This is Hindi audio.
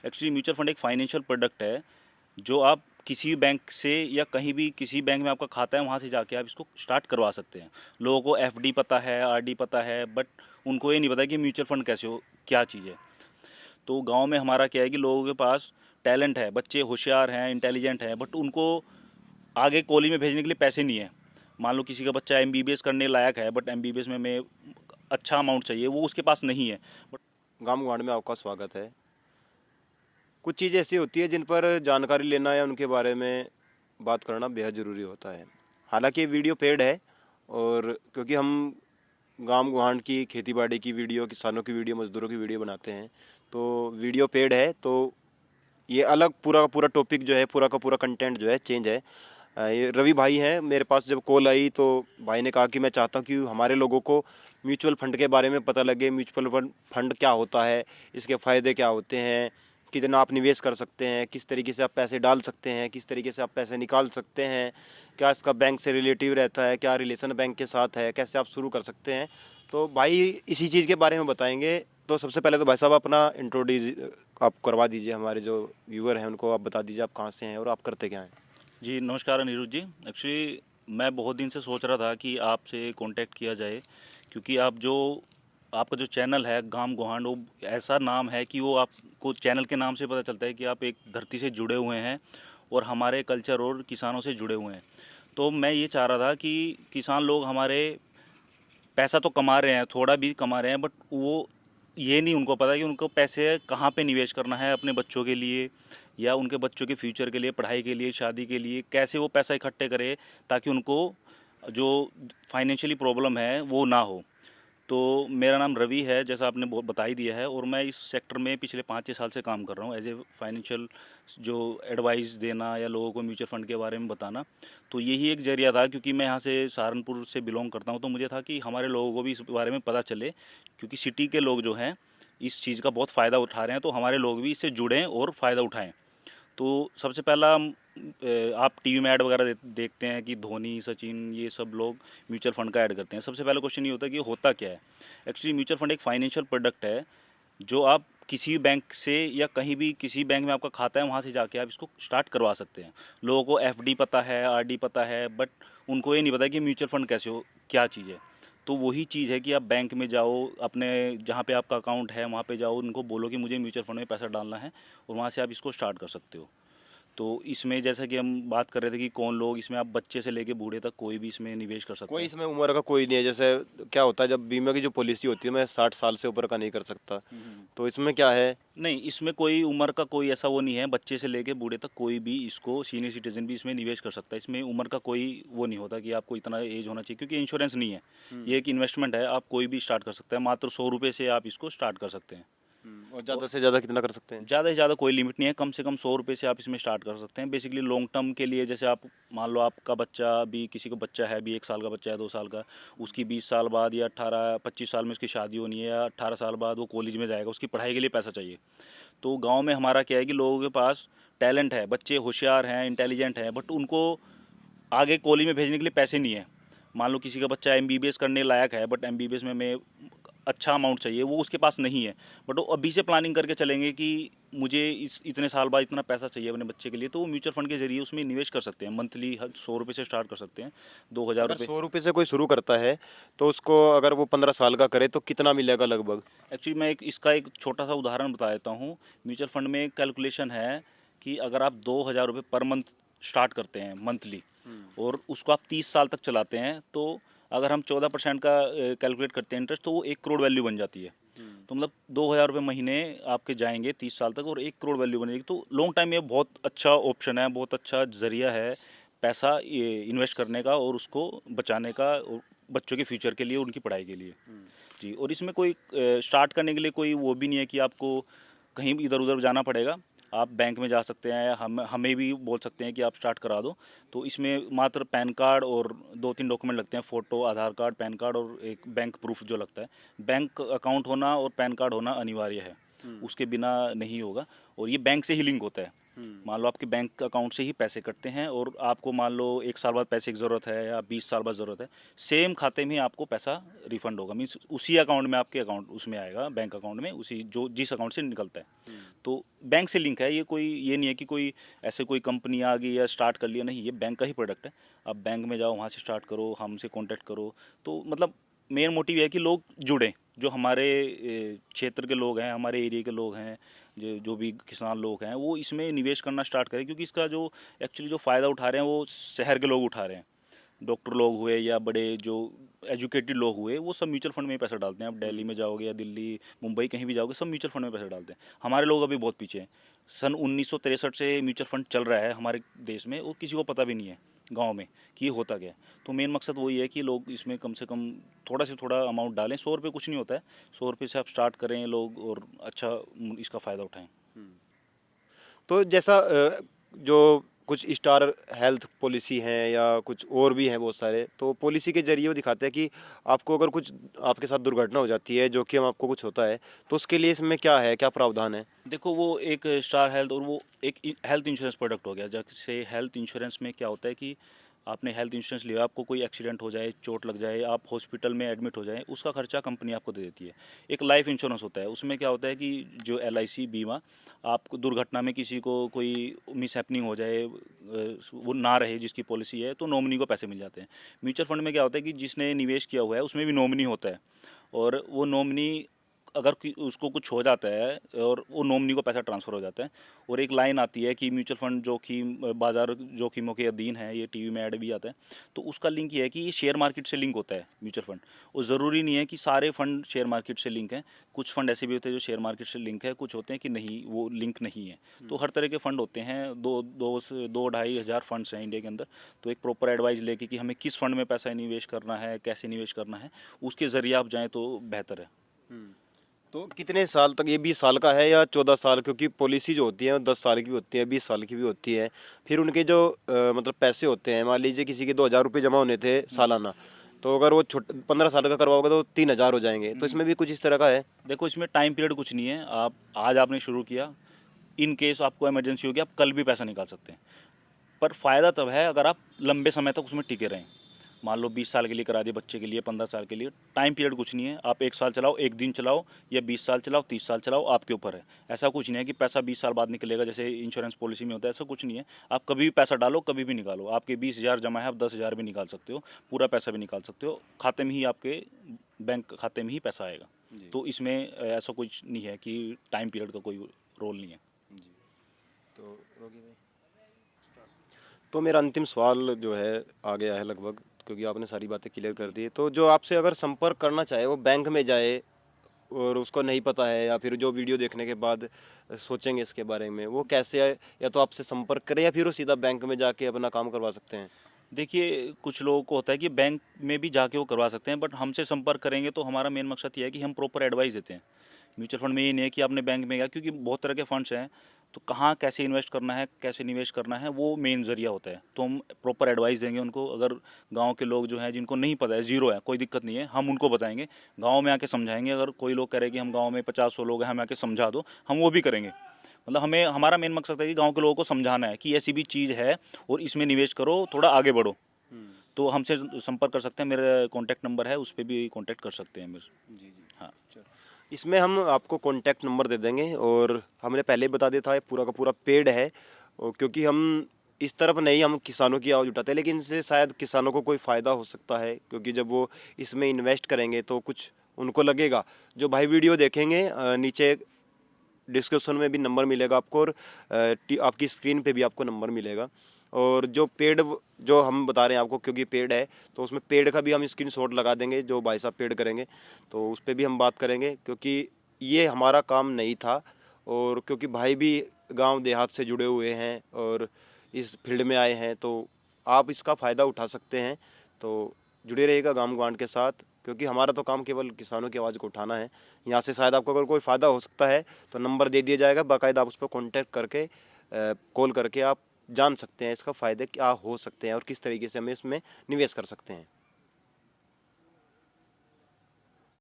एक्चुअली म्यूचुअल फंड एक फाइनेंशियल प्रोडक्ट है जो आप किसी भी बैंक से या कहीं भी किसी बैंक में आपका खाता है वहाँ से जाके आप इसको स्टार्ट करवा सकते हैं। लोगों को एफडी पता है, आरडी पता है, बट उनको ये नहीं पता कि म्यूचुअल फंड कैसे हो, क्या चीज़ है। तो गांव में हमारा क्या है कि लोगों के पास टैलेंट है, बच्चे होशियार हैं, इंटेलिजेंट हैं, बट उनको आगे कॉलेज में भेजने के लिए पैसे नहीं है। मान लो किसी का बच्चा एमबीबीएस करने लायक है, बट एमबीबीएस में अच्छा अमाउंट चाहिए, वो उसके पास नहीं है। बट गांव गुहाड़ में आपका स्वागत है। कुछ चीज़ ऐसी होती है जिन पर जानकारी लेना या उनके बारे में बात करना बेहद ज़रूरी होता है। हालांकि ये वीडियो पेड है, और क्योंकि हम गांव गुहाड़ की खेती बाड़ी की वीडियो, किसानों की वीडियो, मजदूरों की वीडियो बनाते हैं, तो वीडियो पेड है, तो ये अलग पूरा का पूरा टॉपिक जो है, पूरा का पूरा कंटेंट जो है चेंज है। ये रवि भाई हैं, मेरे पास जब कॉल आई तो भाई ने कहा कि मैं चाहता हूँ कि हमारे लोगों को म्यूचुअल फंड के बारे में पता लगे। म्यूचुअल फंड क्या होता है, इसके फ़ायदे क्या होते हैं, कितना आप निवेश कर सकते हैं, किस तरीके से आप पैसे डाल सकते हैं, किस तरीके से आप पैसे निकाल सकते हैं, क्या इसका बैंक से रिलेटिव रहता है, क्या रिलेशन बैंक के साथ है, कैसे आप शुरू कर सकते हैं। तो भाई इसी चीज़ के बारे में बताएंगे। तो सबसे पहले तो भाई साहब अपना इंट्रोड्यूस आप करवा दीजिए, हमारे जो व्यूअर हैं उनको आप बता दीजिए आप कहाँ से हैं और आप करते क्या हैं। जी नमस्कार अनिरुद्ध जी। एक्चुअली मैं बहुत दिन से सोच रहा था कि आपसे कांटेक्ट किया जाए, क्योंकि आपका जो चैनल है गांव गुहाड़, वो ऐसा नाम है कि वो आपको चैनल के नाम से पता चलता है कि आप एक धरती से जुड़े हुए हैं और हमारे कल्चर और किसानों से जुड़े हुए हैं। तो मैं ये चाह रहा था कि किसान लोग हमारे पैसा तो कमा रहे हैं, थोड़ा भी कमा रहे हैं, बट वो ये नहीं उनको पता कि उनको पैसे कहाँ पे निवेश करना है अपने बच्चों के लिए, या उनके बच्चों के फ्यूचर के लिए, पढ़ाई के लिए, शादी के लिए, कैसे वो पैसा इकट्ठे करें ताकि उनको जो फाइनेंशियली प्रॉब्लम है वो ना हो। तो मेरा नाम रवि है, जैसा आपने बहुत बता ही दिया है, और मैं इस सेक्टर में पिछले 5-6 साल से काम कर रहा हूँ एज ए फाइनेंशियल जो एडवाइस देना या लोगों को म्यूचुअल फंड के बारे में बताना। तो यही एक जरिया था, क्योंकि मैं यहाँ से सहारनपुर से बिलोंग करता हूँ, तो मुझे था कि हमारे लोगों को भी इस बारे में पता चले, क्योंकि सिटी के लोग जो हैं इस चीज़ का बहुत फ़ायदा उठा रहे हैं, तो हमारे लोग भी इससे जुड़ें और फ़ायदा उठाएँ। तो सबसे पहला आप टीवी में ऐड वगैरह देखते हैं कि धोनी, सचिन, ये सब लोग म्यूचुअल फंड का ऐड करते हैं। सबसे पहला क्वेश्चन ये होता है कि होता क्या है। एक्चुअली म्यूचुअल फंड एक फाइनेंशियल प्रोडक्ट है जो आप किसी भी बैंक से या कहीं भी किसी बैंक में आपका खाता है वहाँ से जाके आप इसको स्टार्ट करवा सकते हैं। लोगों को एफडी पता है, आरडी पता है, बट उनको ये नहीं पता कि म्यूचुअल फंड कैसे हो, क्या चीज़ है। तो वही चीज़ है कि आप बैंक में जाओ, अपने जहाँ पे आपका अकाउंट है वहाँ पे जाओ, उनको बोलो कि मुझे म्यूचुअल फंड में पैसा डालना है, और वहाँ से आप इसको स्टार्ट कर सकते हो। तो इसमें जैसा कि हम बात कर रहे थे कि कौन लोग इसमें, आप बच्चे से लेके बूढ़े तक कोई भी इसमें निवेश कर सकता कोई है। इसमें उम्र का कोई नहीं है। जैसे क्या होता है, जब बीमा की जो पॉलिसी होती है, मैं 60 साल से ऊपर का नहीं कर सकता, तो इसमें क्या है। नहीं, इसमें कोई उम्र का कोई ऐसा वो नहीं है, बच्चे से लेके बूढ़े तक कोई भी इसको, सीनियर सिटीजन भी इसमें निवेश कर सकता है। इसमें उम्र का कोई वो नहीं होता कि आपको इतना एज होना चाहिए, क्योंकि इंश्योरेंस नहीं है, ये एक इन्वेस्टमेंट है। आप कोई भी स्टार्ट कर सकता है, मात्र 100 रुपये से आप इसको स्टार्ट कर सकते हैं। और ज़्यादा से ज़्यादा कितना कर सकते हैं। ज़्यादा से ज़्यादा कोई लिमिट नहीं है, कम से कम 100 रुपये से आप इसमें स्टार्ट कर सकते हैं। बेसिकली लॉन्ग टर्म के लिए, जैसे आप मान लो आपका बच्चा भी, किसी को बच्चा है भी, 1 साल का बच्चा है, 2 साल का, उसकी 20 साल बाद या 18-25 साल में उसकी शादी होनी है, या 18 साल बाद वो कॉलेज में जाएगा, उसकी पढ़ाई के लिए पैसा चाहिए। तो गांव में हमारा क्या है कि लोगों के पास टैलेंट है, बच्चे होशियार हैं, इंटेलिजेंट हैं, बट उनको आगे कॉलेज में भेजने के लिए पैसे नहीं है। मान लो किसी का बच्चा एमबीबीएस करने लायक है, बट एमबीबीएस में अच्छा अमाउंट चाहिए, वो उसके पास नहीं है, बट वो अभी से प्लानिंग करके चलेंगे कि मुझे इतने साल बाद इतना पैसा चाहिए अपने बच्चे के लिए, तो वो म्यूचुअल फंड के जरिए उसमें निवेश कर सकते हैं। मंथली 100 रुपये से स्टार्ट कर सकते हैं, 2,000 अगर रुपये। 100 रुपये से कोई शुरू करता है, तो उसको अगर वो 15 साल का करे तो कितना मिलेगा लगभग। एक्चुअली मैं इसका एक छोटा सा उदाहरण बता देता हूँ। म्यूचुअल फंड में एक कैलकुलेशन है कि अगर आप 2,000 रुपये पर मंथ स्टार्ट करते हैं मंथली, और उसको आप 30 साल तक चलाते हैं, तो अगर हम 14% का कैलकुलेट करते हैं इंटरेस्ट, तो वो 1 करोड़ वैल्यू बन जाती है। तो मतलब 2,000 रुपये महीने आपके जाएंगे 30 साल तक, और 1 करोड़ वैल्यू बनेगी। तो लॉन्ग टाइम ये बहुत अच्छा ऑप्शन है, बहुत अच्छा जरिया है पैसा इन्वेस्ट करने का और उसको बचाने का, और बच्चों के फ्यूचर के लिए, उनकी पढ़ाई के लिए। जी, और इसमें कोई स्टार्ट करने के लिए कोई वो भी नहीं है कि आपको कहीं भी इधर उधर जाना पड़ेगा। आप बैंक में जा सकते हैं, हमें भी बोल सकते हैं कि आप स्टार्ट करा दो। तो इसमें मात्र पैन कार्ड और 2-3 डॉक्यूमेंट लगते हैं, फ़ोटो, आधार कार्ड, पैन कार्ड, और एक बैंक प्रूफ जो लगता है। बैंक अकाउंट होना और पैन कार्ड होना अनिवार्य है, उसके बिना नहीं होगा, और ये बैंक से ही लिंक होता है। मान लो आपके बैंक अकाउंट से ही पैसे कटते हैं और आपको मान लो 1 साल बाद पैसे की ज़रूरत है या 20 साल बाद ज़रूरत है, सेम खाते में ही आपको पैसा रिफंड होगा। मीन्स उसी अकाउंट में आपके अकाउंट उसमें आएगा, बैंक अकाउंट में, उसी जो जिस अकाउंट से निकलता है। तो बैंक से लिंक है, ये नहीं है कि कोई ऐसे कोई कंपनी आ गई या स्टार्ट कर लिया, नहीं, ये बैंक का ही प्रोडक्ट है। आप बैंक में जाओ, वहाँ से स्टार्ट करो, हमसे कॉन्टैक्ट करो। तो मतलब मेन मोटिव है कि लोग जुड़ें, जो हमारे क्षेत्र के लोग हैं, हमारे एरिया के लोग हैं, जो भी किसान लोग हैं, वो इसमें निवेश करना स्टार्ट करें, क्योंकि इसका जो एक्चुअली जो फ़ायदा उठा रहे हैं वो शहर के लोग उठा रहे हैं। डॉक्टर लोग हुए या बड़े जो एजुकेटेड लोग हुए, वो सब म्यूचुअल फंड में ही पैसा डालते हैं। आप दिल्ली में जाओगे या दिल्ली, मुंबई, कहीं भी जाओगे, सब म्यूचुअल फंड में पैसा डालते हैं। हमारे लोग अभी बहुत पीछे हैं। सन 1963 से म्यूचुअल फंड चल रहा है हमारे देश में, और किसी को पता भी नहीं है गांव में कि ये होता क्या है। तो मेन मकसद वही है कि लोग इसमें कम से कम थोड़ा से थोड़ा अमाउंट डालें। 100 रुपये कुछ नहीं होता है, 100 रुपये से आप स्टार्ट करें लोग, और अच्छा इसका फ़ायदा उठाएं। तो जैसा जो कुछ स्टार हेल्थ पॉलिसी हैं या कुछ और भी हैं बहुत सारे, तो पॉलिसी के जरिए वो दिखाते हैं कि आपको अगर कुछ आपके साथ दुर्घटना हो जाती है, जो कि हम आपको कुछ होता है, तो उसके लिए इसमें क्या है, क्या प्रावधान है? देखो, वो एक स्टार हेल्थ और वो एक हेल्थ इंश्योरेंस प्रोडक्ट हो गया। जैसे हेल्थ इंश्योरेंस में क्या होता है कि आपने हेल्थ इंश्योरेंस लिया, आपको कोई एक्सीडेंट हो जाए, चोट लग जाए, आप हॉस्पिटल में एडमिट हो जाए, उसका खर्चा कंपनी आपको दे देती है। एक लाइफ इंश्योरेंस होता है, उसमें क्या होता है कि जो LIC बीमा, आपको दुर्घटना में किसी को कोई मिस हैपनिंग हो जाए, वो ना रहे जिसकी पॉलिसी है, तो नॉमिनी को पैसे मिल जाते हैं। म्यूचुअल फंड में क्या होता है कि जिसने निवेश किया हुआ है उसमें भी नॉमिनी होता है, और वो नॉमिनी अगर उसको कुछ हो जाता है और वो नॉमिनी को पैसा ट्रांसफ़र हो जाता है। और एक लाइन आती है कि म्यूचुअल फंड जोखिम बाजार जोखिमों के अधीन है, ये टीवी में ऐड भी आता है। तो उसका लिंक ये है कि ये शेयर मार्केट से लिंक होता है म्यूचुअल फंड। और ज़रूरी नहीं है कि सारे फंड शेयर मार्केट से लिंक हैं, कुछ फंड ऐसे भी होते हैं जो शेयर मार्केट से लिंक है, कुछ होते हैं कि नहीं, वो लिंक नहीं है। तो हर तरह के फ़ंड होते हैं, 2-2.5 हज़ार फंड्स हैं इंडिया के अंदर। तो एक प्रॉपर एडवाइस लेके कि हमें किस फंड में पैसा निवेश करना है, कैसे निवेश करना है, उसके ज़रिए आप जाएँ तो बेहतर है। तो कितने साल तक, ये 20 साल का है या 14 साल? क्योंकि पॉलिसी जो होती है वो 10 साल की भी होती है, 20 साल की भी होती है। फिर उनके जो मतलब पैसे होते हैं, मान लीजिए किसी के 2,000 रुपये जमा होने थे सालाना, तो अगर वो 15 साल का करवाओगे तो 3,000 हो जाएंगे। तो इसमें भी कुछ इस तरह का है? देखो, इसमें टाइम पीरियड कुछ नहीं है। आप आज आपने शुरू किया, इन केस आपको इमरजेंसी होगी, आप कल भी पैसा निकाल सकते हैं। पर फ़ायदा तब है अगर आप लंबे समय तक उसमें टिके रहें। मान लो 20 साल के लिए करा दिए बच्चे के लिए, 15 साल के लिए, टाइम पीरियड कुछ नहीं है। आप 1 साल चलाओ, 1 दिन चलाओ, या 20 साल चलाओ, 30 साल चलाओ, आपके ऊपर है। ऐसा कुछ नहीं है कि पैसा 20 साल बाद निकलेगा जैसे इंश्योरेंस पॉलिसी में होता है, ऐसा कुछ नहीं है। आप कभी भी पैसा डालो, कभी भी निकालो। आपके 20,000 जमा है, आप 10,000 भी निकाल सकते हो, पूरा पैसा भी निकाल सकते हो। खाते में ही, आपके बैंक खाते में ही पैसा आएगा। तो इसमें ऐसा कुछ नहीं है कि टाइम पीरियड का कोई रोल नहीं है। तो तो मेरा अंतिम सवाल जो है आ गया है लगभग, क्योंकि आपने सारी बातें क्लियर कर दी। तो जो आपसे अगर संपर्क करना चाहे, वो बैंक में जाए और उसको नहीं पता है, या फिर जो वीडियो देखने के बाद सोचेंगे इसके बारे में, वो कैसे आए? या तो आपसे संपर्क करें या फिर वो सीधा बैंक में जाके अपना काम करवा सकते हैं? देखिए, कुछ लोगों को होता है कि बैंक में भी जाके वो करवा सकते हैं, बट हमसे संपर्क करेंगे तो हमारा मेन मकसद ये है कि हम प्रॉपर एडवाइस देते हैं। म्यूचुअल फंड में ये नहीं है कि आपने बैंक में गया, क्योंकि बहुत तरह के फंड्स हैं, तो कहाँ कैसे इन्वेस्ट करना है, कैसे निवेश करना है, वो मेन जरिया होता है। तो हम प्रॉपर एडवाइस देंगे उनको। अगर गांव के लोग जो हैं, जिनको नहीं पता है, ज़ीरो है, कोई दिक्कत नहीं है, हम उनको बताएंगे, गांव में आके समझाएंगे। अगर कोई लोग कह रहे हैं कि हम गांव में 50-100 लोग हैं, हमें आके समझा दो, हम वो भी करेंगे। मतलब हमारा मेन मकसद है कि गाँव के लोगों को समझाना है कि ऐसी भी चीज़ है और इसमें निवेश करो, थोड़ा आगे बढ़ो। तो हमसे संपर्क कर सकते हैं, मेरा कॉन्टैक्ट नंबर है, उस पर भी कॉन्टैक्ट कर सकते हैं मेरे। जी जी। हाँ। इसमें हम आपको कॉन्टैक्ट नंबर दे देंगे, और हमने पहले ही बता दिया था, ये पूरा का पूरा पेड है। और क्योंकि हम इस तरफ नहीं, हम किसानों की आवाज़ उठाते हैं, लेकिन इससे शायद किसानों को कोई फ़ायदा हो सकता है, क्योंकि जब वो इसमें इन्वेस्ट करेंगे तो कुछ उनको लगेगा। जो भाई वीडियो देखेंगे, नीचे डिस्क्रिप्शन में भी नंबर मिलेगा आपको, और आपकी स्क्रीन पे भी आपको नंबर मिलेगा। और जो पेड जो हम बता रहे हैं आपको, क्योंकि पेड है, तो उसमें पेड का भी हम स्क्रीनशॉट लगा देंगे, जो भाई साहब पेड करेंगे तो उस पर भी हम बात करेंगे, क्योंकि ये हमारा काम नहीं था। और क्योंकि भाई भी गांव देहात से जुड़े हुए हैं और इस फील्ड में आए हैं, तो आप इसका फ़ायदा उठा सकते हैं। तो जुड़े रहिएगा गांव ग्वांड के साथ, क्योंकि हमारा तो काम केवल किसानों की आवाज़ को उठाना है। यहाँ से शायद आपको अगर कोई फ़ायदा हो सकता है तो नंबर दे दिया जाएगा, बाकायदा आप उस पर कॉन्टैक्ट करके कॉल करके आप जान सकते हैं इसका फ़ायदे क्या हो सकते हैं और किस तरीके से हमें इसमें निवेश कर सकते हैं।